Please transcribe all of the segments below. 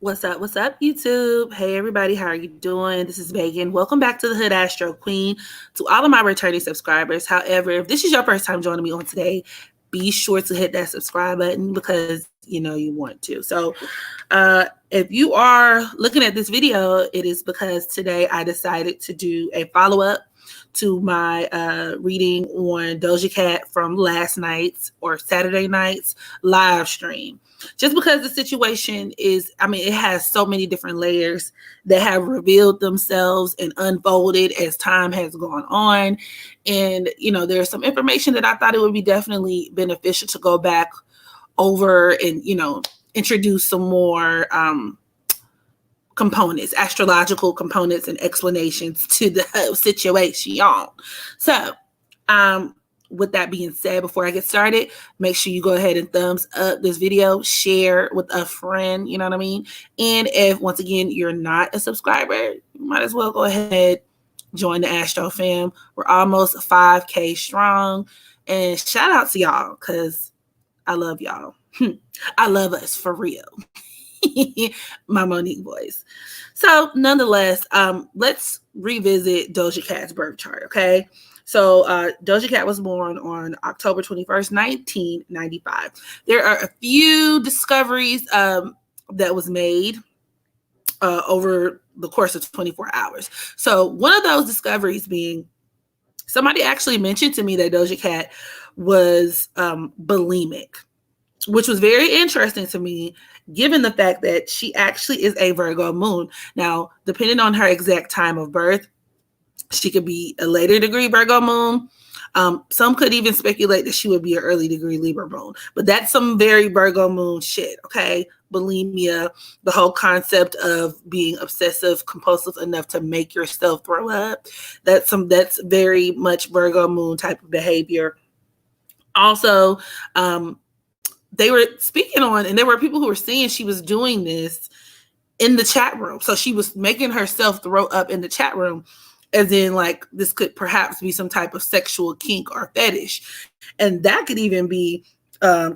What's up, YouTube? Hey, everybody, how are you doing? This is Megan. Welcome back to the Hood Astro Queen. To all of my returning subscribers, however, if this is your first time joining me on today, be sure to hit that subscribe button because you know you want to. So, if you are looking at this video, it is because today I decided to do a follow up to my reading on Doja Cat from last night's or Saturday night's live stream. Just because the situation is, I mean, it has so many different layers that have revealed themselves and unfolded as time has gone on. And, there's some information that I thought it would be definitely beneficial to go back over and, introduce some more components, astrological components and explanations to the situation. So, with that being said, before I get started, make sure you go ahead and thumbs up this video, share with a friend, you know what I mean? And if, once again, you're not a subscriber, you might as well go ahead, join the Astro fam. We're almost 5K strong. And shout out to y'all, because I love y'all. I love us for real. My Monique voice. So nonetheless, let's revisit Doja Cat's birth chart, okay? So Doja Cat was born on October 21st, 1995. There are a few discoveries that was made over the course of 24 hours. So one of those discoveries being somebody actually mentioned to me that Doja Cat was bulimic, which was very interesting to me, given the fact that she actually is a Virgo moon. Now, depending on her exact time of birth, she could be a later degree Virgo moon. Some could even speculate that she would be an early degree Libra moon. But that's some very Virgo moon shit, okay? Bulimia, the whole concept of being obsessive, compulsive enough to make yourself throw up. That's very much Virgo moon type of behavior. Also, they were speaking on, and there were people who were saying she was doing this in the chat room. So she was making herself throw up in the chat room, as in like this could perhaps be some type of sexual kink or fetish. And that could even be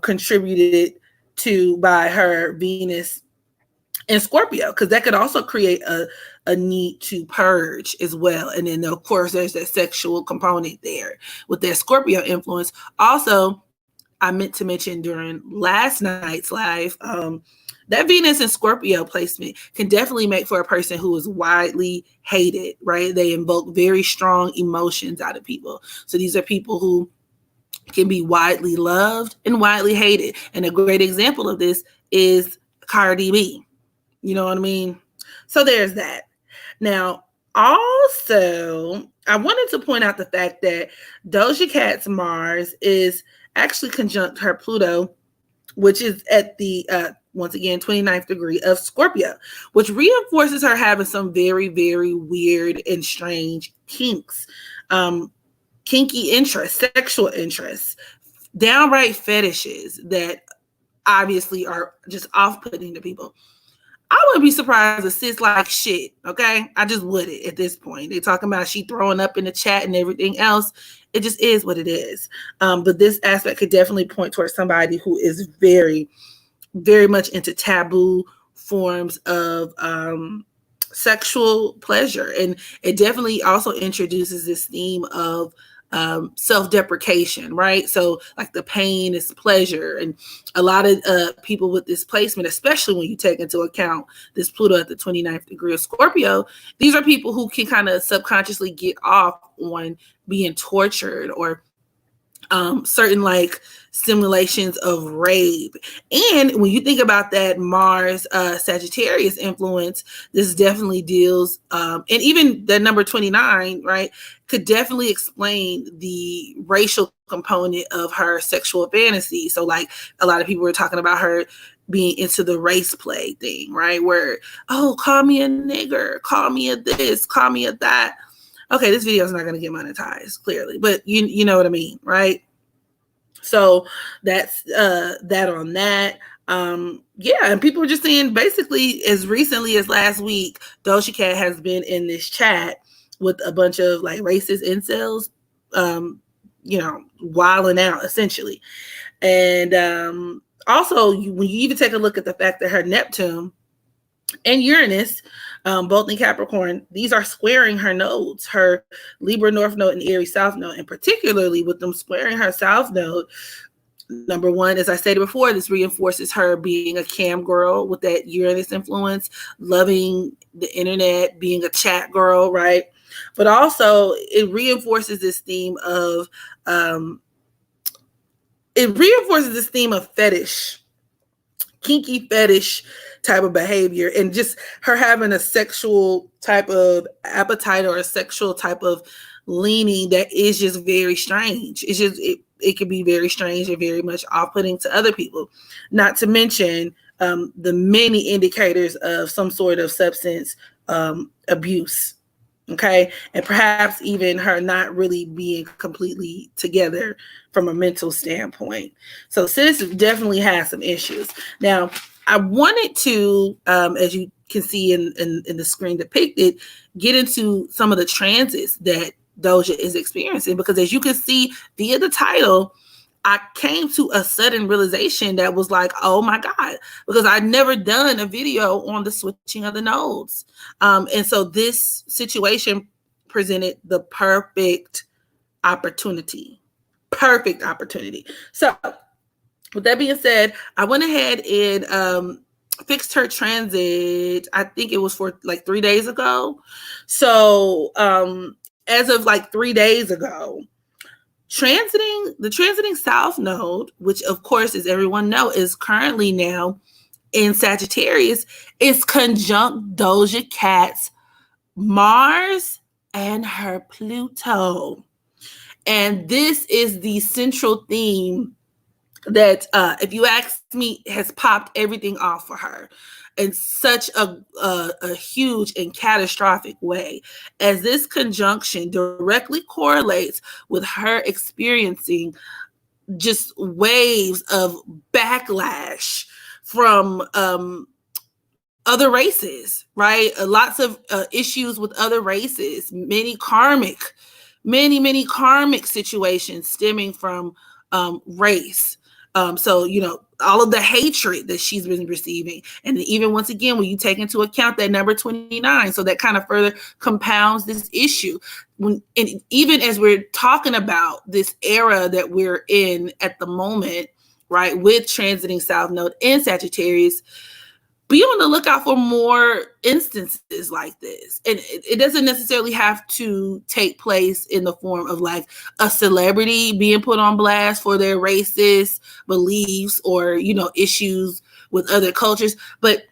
contributed to by her Venus in Scorpio, because that could also create a need to purge as well. And then, of course, there's that sexual component there with that Scorpio influence. Also, I meant to mention during last night's live, that Venus and Scorpio placement can definitely make for a person who is widely hated, right? They invoke very strong emotions out of people. So these are people who can be widely loved and widely hated. And a great example of this is Cardi B. You know what I mean? So there's that. Now, also, I wanted to point out the fact that Doja Cat's Mars is actually conjunct her Pluto, which is at the, once again, 29th degree of Scorpio, which reinforces her having some very, very weird and strange kinks, kinky interests, sexual interests, downright fetishes that obviously are just off-putting to people. I wouldn't be surprised if sis like shit, okay? I just wouldn't at this point. They talking about she throwing up in the chat and everything else. It just is what it is. But this aspect could definitely point towards somebody who is very, very much into taboo forms of sexual pleasure. And it definitely also introduces this theme of self-deprecation, right? So like the pain is pleasure. And a lot of people with this placement, especially when you take into account this Pluto at the 29th degree of Scorpio, these are people who can kind of subconsciously get off on being tortured or certain like simulations of rape. And when you think about that Mars Sagittarius influence, this definitely deals, and even the number 29, right, could definitely explain the racial component of her sexual fantasy. So like a lot of people were talking about her being into the race play thing, right? Where, oh, call me a nigger, call me a this, call me a that. Okay, this video is not going to get monetized, clearly, but you know what I mean, right? So that's that on that. Yeah, and people are just saying basically as recently as last week, Doja Cat has been in this chat with a bunch of like racist incels, wilding out essentially. And also, when you even take a look at the fact that her Neptune and Uranus, both in Capricorn, these are squaring her nodes, her Libra North Node and Aries South Node, and particularly with them squaring her South Node. Number one, as I stated before, this reinforces her being a cam girl with that Uranus influence, loving the internet, being a chat girl, right? But also it reinforces this theme of fetish, kinky fetish type of behavior, and just her having a sexual type of appetite or a sexual type of leaning that is just very strange. It's just it can be very strange and very much off-putting to other people. Not to mention the many indicators of some sort of substance abuse. Okay, and perhaps even her not really being completely together from a mental standpoint. So sis definitely has some issues. Now, I wanted to, as you can see in the screen depicted, get into some of the transits that Doja is experiencing, because as you can see via the title, I came to a sudden realization that was like, oh my God, because I'd never done a video on the switching of the nodes. And so this situation presented the perfect opportunity. So with that being said, I went ahead and fixed her transit. I think it was for like 3 days ago. So as of like 3 days ago, the transiting South Node, which of course, as everyone knows, is currently now in Sagittarius, is conjunct Doja Cat's Mars and her Pluto. And this is the central theme that, if you ask me, has popped everything off for her in such a huge and catastrophic way, as this conjunction directly correlates with her experiencing just waves of backlash from other races, right? Lots of issues with other races, many karmic situations stemming from race. So, all of the hatred that she's been receiving. And even once again, when you take into account that number 29, so that kind of further compounds this issue. And even as we're talking about this era that we're in at the moment, right, with transiting South Node in Sagittarius, be on the lookout for more instances like this. And it doesn't necessarily have to take place in the form of like a celebrity being put on blast for their racist beliefs or, issues with other cultures. But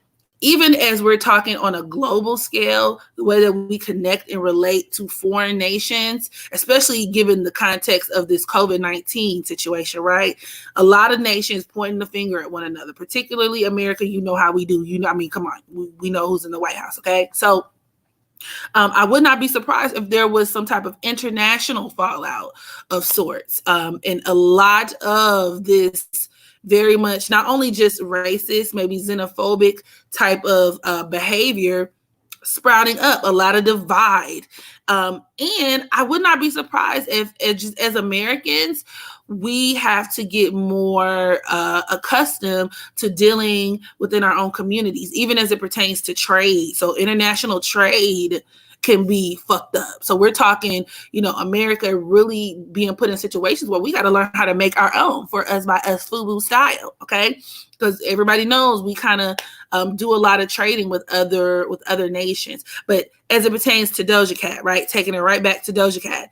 even as we're talking on a global scale, the way that we connect and relate to foreign nations, especially given the context of this COVID-19 situation, right? A lot of nations pointing the finger at one another, particularly America. You know how we do. Come on. We know who's in the White House, okay? So I would not be surprised if there was some type of international fallout of sorts. And a lot of this very much not only just racist, maybe xenophobic type of behavior sprouting up, a lot of divide. And I would not be surprised if just as Americans, we have to get more accustomed to dealing within our own communities, even as it pertains to trade. So international trade can be fucked up. So we're talking, America really being put in situations where we got to learn how to make our own for us by us FUBU style, okay? Because everybody knows we kind of do a lot of trading with other nations. But as it pertains to Doja Cat, right, taking it right back to Doja Cat,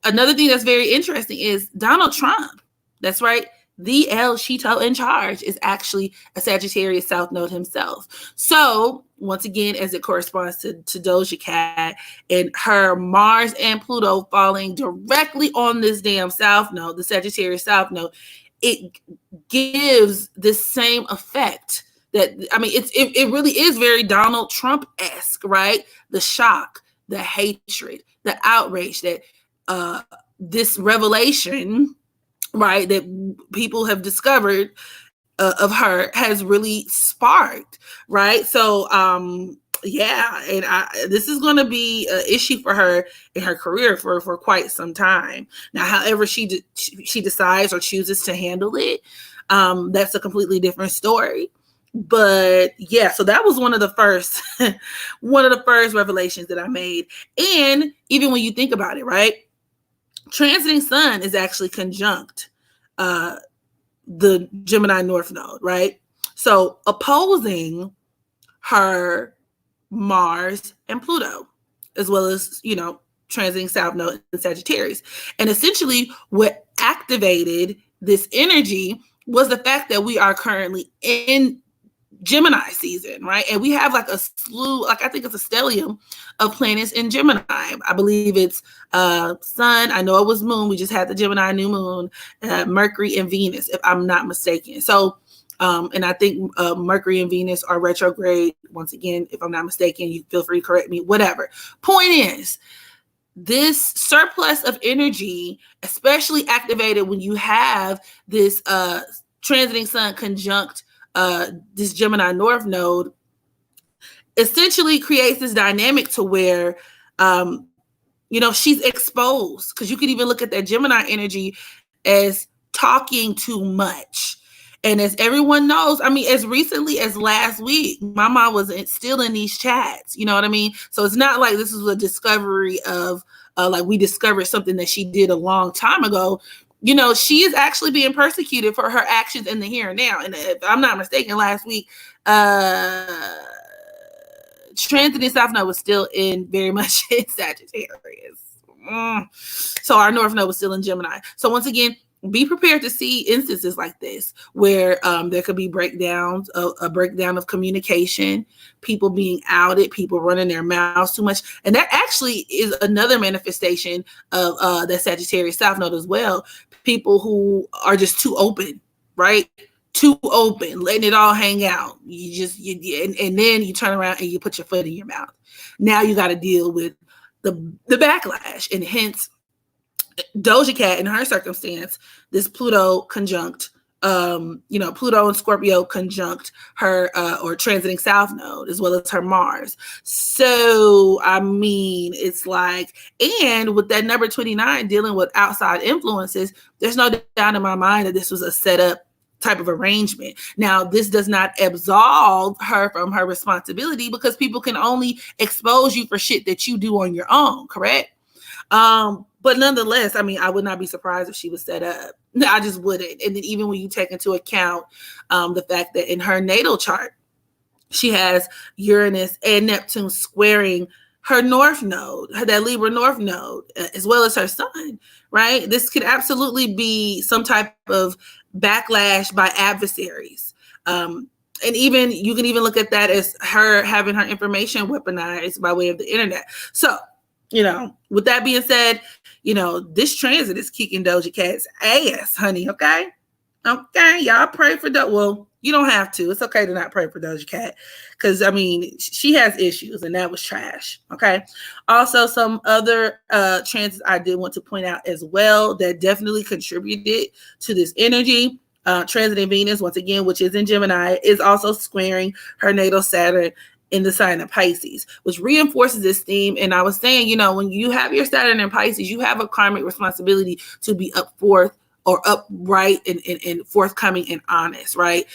another thing that's very interesting is Donald Trump. That's right. The El Cheeto in charge is actually a Sagittarius South Node himself. So once again, as it corresponds to Doja Cat and her Mars and Pluto falling directly on this damn South Node, the Sagittarius South Node, it gives the same effect. It really is very Donald Trump-esque, right? The shock, the hatred, the outrage that this revelation, right, that people have discovered of her has really sparked, right? So, this is going to be an issue for her in her career for quite some time. Now, however she decides or chooses to handle it, that's a completely different story. But yeah, so that was one of the first revelations that I made. And even when you think about it, right, transiting sun is actually conjunct the Gemini North Node, right? So opposing her Mars and Pluto, as well as, transiting South Node in Sagittarius. And essentially what activated this energy was the fact that we are currently in Gemini season, right? And we have like a slew, like I think it's a stellium of planets in Gemini. I believe it's Sun. I know it was Moon. We just had the Gemini new moon, Mercury and Venus, if I'm not mistaken. So, and I think Mercury and Venus are retrograde. Once again, if I'm not mistaken, you feel free to correct me, whatever. Point is, this surplus of energy, especially activated when you have this transiting sun conjunct this Gemini North node, essentially creates this dynamic to where, she's exposed. Because you can even look at that Gemini energy as talking too much. And as everyone knows, I mean, as recently as last week, my mom was still in these chats. You know what I mean? So it's not like this is a discovery of like we discovered something that she did a long time ago. She is actually being persecuted for her actions in the here and now. And if I'm not mistaken, last week, transiting South Node was still very much in Sagittarius. So our North Node was still in Gemini. So once again, be prepared to see instances like this where there could be breakdowns, a breakdown of communication, people being outed, people running their mouths too much. And that actually is another manifestation of that Sagittarius South Node as well. People who are just too open, right? Too open, letting it all hang out. And then you turn around and you put your foot in your mouth. Now you got to deal with the backlash, and hence Doja Cat in her circumstance, this Pluto conjunct, Pluto and Scorpio conjunct her or transiting South Node as well as her Mars. So, I mean, it's like, and with that number 29 dealing with outside influences, there's no doubt in my mind that this was a setup type of arrangement. Now, this does not absolve her from her responsibility because people can only expose you for shit that you do on your own, correct? But nonetheless, I mean, I would not be surprised if she was set up. I just wouldn't. And then even when you take into account the fact that in her natal chart, she has Uranus and Neptune squaring her North Node, that Libra North Node, as well as her Sun, right? This could absolutely be some type of backlash by adversaries. And even you can even look at that as her having her information weaponized by way of the internet. So, with that being said, this transit is kicking Doja Cat's ass, honey. Okay. Y'all pray for Doja. Well, you don't have to. It's okay to not pray for Doja Cat because, I mean, she has issues and that was trash. Okay. Also, some other transits I did want to point out as well that definitely contributed to this energy. Transiting Venus, once again, which is in Gemini, is also squaring her natal Saturn in the sign of Pisces, which reinforces this theme. And I was saying, when you have your Saturn in Pisces, you have a karmic responsibility to be upright and forthcoming and honest, right?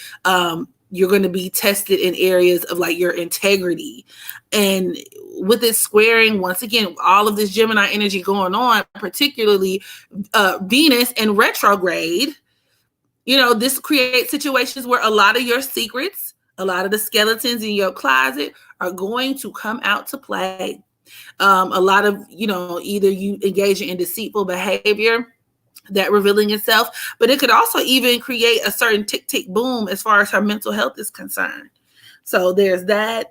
You're going to be tested in areas of like your integrity. And with this squaring, once again, all of this Gemini energy going on, particularly Venus in retrograde, this creates situations where a lot of your secrets, a lot of the skeletons in your closet are going to come out to play. A lot of, either you engaging in deceitful behavior, that revealing itself, but it could also even create a certain tick, tick, boom as far as her mental health is concerned. So there's that.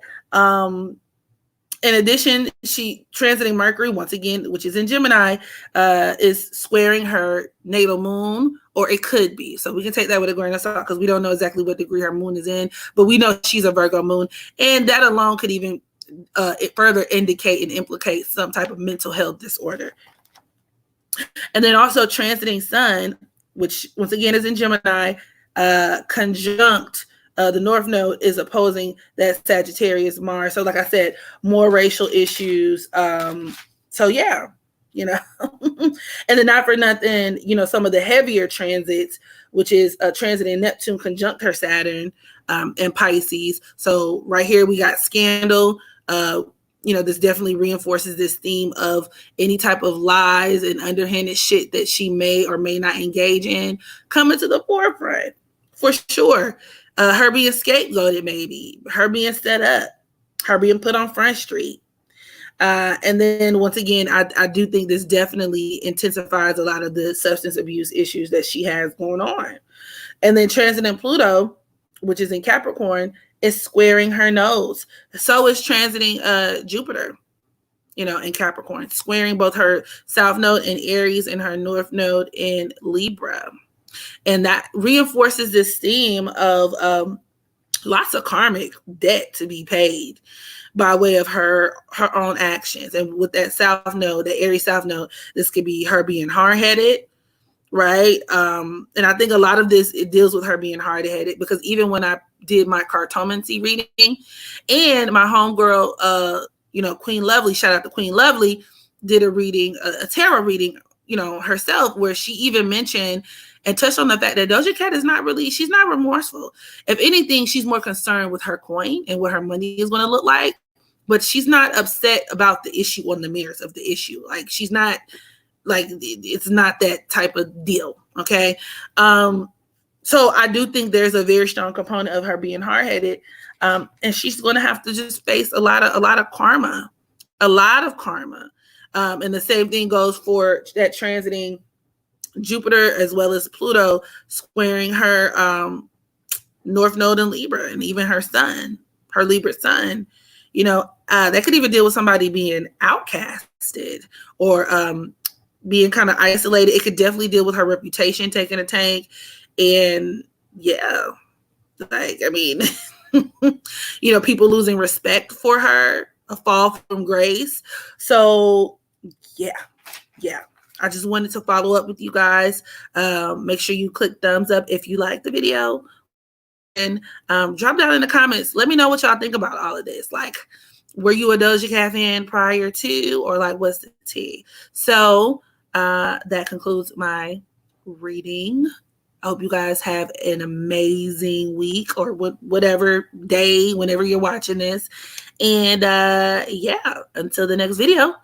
In addition, she transiting Mercury, once again, which is in Gemini, is squaring her natal moon, or it could be. So we can take that with a grain of salt because we don't know exactly what degree her moon is in, but we know she's a Virgo moon. And that alone could even further indicate and implicate some type of mental health disorder. And then also transiting Sun, which once again is in Gemini, conjunct the North Node is opposing that Sagittarius Mars. So like I said, more racial issues. So yeah, and then not for nothing, some of the heavier transits, which is transiting Neptune conjunct her Saturn, and Pisces. So right here we got scandal. This definitely reinforces this theme of any type of lies and underhanded shit that she may or may not engage in coming to the forefront, for sure. Her being scapegoated, maybe her being set up, her being put on Front Street. And then once again, I do think this definitely intensifies a lot of the substance abuse issues that she has going on. And then transiting Pluto, which is in Capricorn, is squaring her nose. So is transiting Jupiter, in Capricorn, squaring both her south node in Aries and her north node in Libra. And that reinforces this theme of lots of karmic debt to be paid by way of her own actions. And with that south node, the Aries south node, this could be her being hard-headed, right? And I think a lot of this, it deals with her being hard-headed, because even when I did my cartomancy reading, and my homegirl, Queen Lovely, shout out to Queen Lovely, did a reading, a tarot reading, herself, where she even mentioned and touched on the fact that Doja Cat she's not remorseful. If anything, she's more concerned with her coin and what her money is going to look like, but she's not upset about the issue on the merits of the issue. Like, she's not, like, it's not that type of deal. Okay. So I do think there's a very strong component of her being hard-headed. And she's going to have to just face a lot of karma. And the same thing goes for that transiting Jupiter as well as Pluto, squaring her North Node in Libra, and even her sun, her Libra sun. That could even deal with somebody being outcasted or being kind of isolated. It could definitely deal with her reputation taking a tank. And yeah, like, I mean, people losing respect for her, a fall from grace. So yeah. I just wanted to follow up with you guys. Make sure you click thumbs up if you like the video, and drop down in the comments. Let me know what y'all think about all of this. Like, were you a Doja Cat fan prior to, or like, what's the tea? So that concludes my reading. I hope you guys have an amazing week, or whatever day, whenever you're watching this. And yeah, until the next video,